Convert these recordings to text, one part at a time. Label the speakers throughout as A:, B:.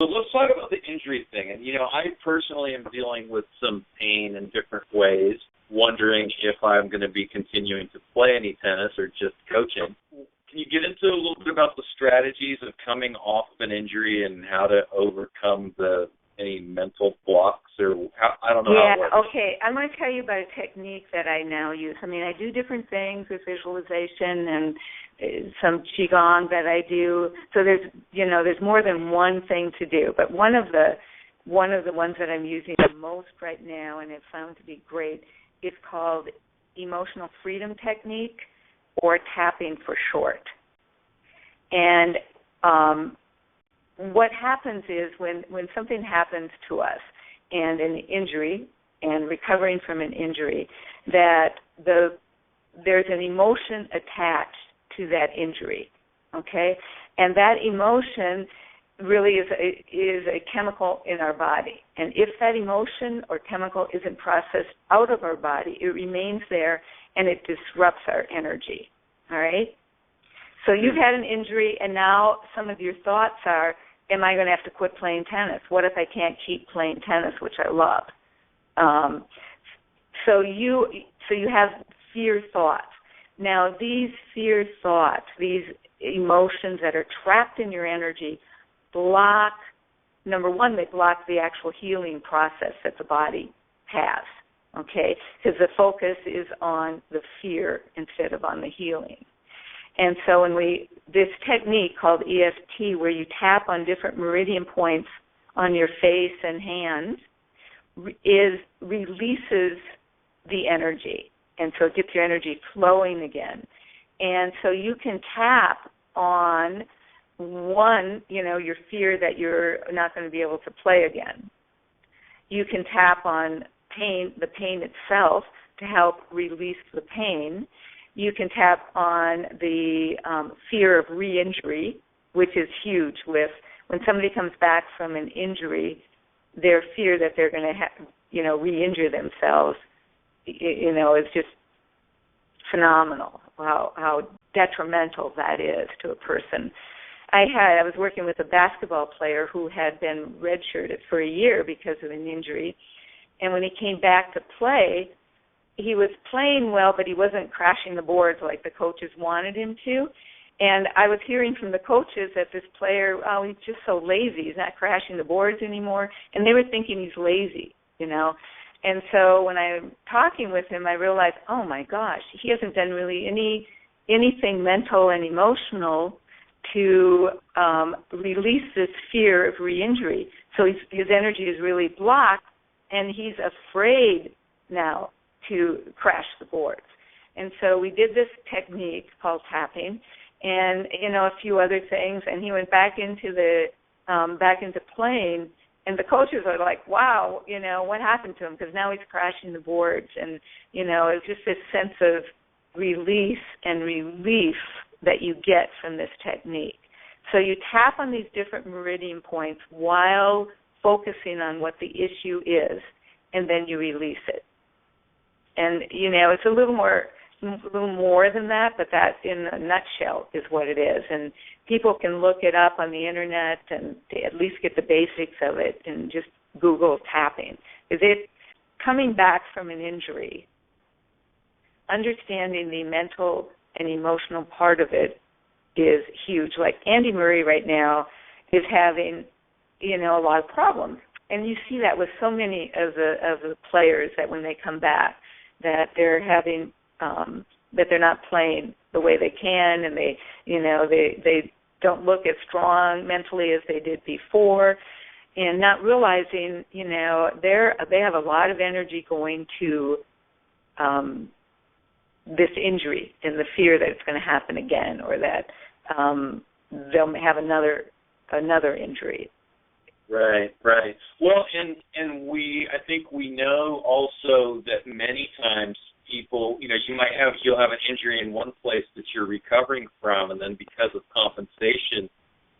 A: So let's talk about the injury thing. And, I personally am dealing with some pain in different ways, wondering if I'm going to be continuing to play any tennis or just coaching. Can you get into a little bit about the strategies of coming off of an injury and how to overcome any mental blocks, or I don't know how it works?
B: Yeah, okay. I'm going to tell you about a technique that I now use. I mean, I do different things with visualization and some qigong that I do. So there's more than one thing to do. But one of the ones that I'm using the most right now, and it's found to be great, is called emotional freedom technique, or tapping for short. And what happens is when something happens to us, and an injury, and recovering from an injury, that there's an emotion attached to that injury, okay? And that emotion really is a chemical in our body. And if that emotion or chemical isn't processed out of our body, it remains there and it disrupts our energy, all right? So you've had an injury, and now some of your thoughts are, am I going to have to quit playing tennis? What if I can't keep playing tennis, which I love? So you have fear thoughts. Now, these fear thoughts, these emotions that are trapped in your energy, number one, they block the actual healing process that the body has, okay? Because the focus is on the fear instead of on the healing. And so this technique called EFT, where you tap on different meridian points on your face and hands, releases the energy. And so it gets your energy flowing again. And so you can tap on one, your fear that you're not going to be able to play again. You can tap on the pain itself, to help release the pain. You can tap on the fear of re-injury, which is huge. When somebody comes back from an injury, their fear that they're going to re-injure themselves, is just phenomenal. How detrimental that is to a person. I was working with a basketball player who had been redshirted for a year because of an injury, and when he came back to play, he was playing well, but he wasn't crashing the boards like the coaches wanted him to. And I was hearing from the coaches that this player, he's just so lazy. He's not crashing the boards anymore. And they were thinking he's lazy, And so when I'm talking with him, I realized, oh, my gosh, he hasn't done really anything mental and emotional to release this fear of re-injury. So his energy is really blocked, and he's afraid now to crash the boards. And so we did this technique called tapping, and a few other things, and he went back into playing, and the coaches are like, wow, what happened to him? Because now he's crashing the boards, and it's just this sense of release and relief that you get from this technique. So you tap on these different meridian points while focusing on what the issue is, and then you release it. And, it's a little more than that, but that in a nutshell is what it is. And people can look it up on the Internet and at least get the basics of it and just Google tapping. Coming back from an injury, understanding the mental and emotional part of it is huge. Like Andy Murray right now is having, a lot of problems. And you see that with so many of the players that when they come back, that they're having that they're not playing the way they can, and they don't look as strong mentally as they did before. and not realizing, they have a lot of energy going to this injury and the fear that it's going to happen again, or that they'll have another injury.
A: Right. Well, and I think we know also that many times people, you'll have an injury in one place that you're recovering from, and then because of compensation,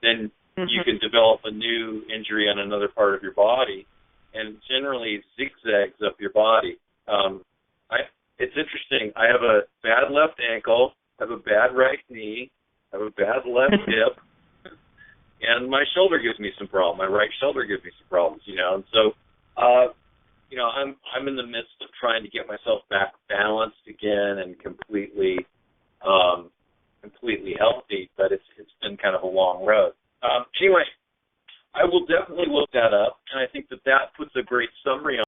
A: then you can develop a new injury on another part of your body, and generally zigzags up your body. It's interesting. I have a bad left ankle, I have a bad right knee, I have a bad left hip, and my shoulder gives me some problems. My right shoulder gives me some problems, And so, I'm in the midst of trying to get myself back balanced again and completely healthy. But it's been kind of a long road. Anyway, I will definitely look that up, and I think that puts a great summary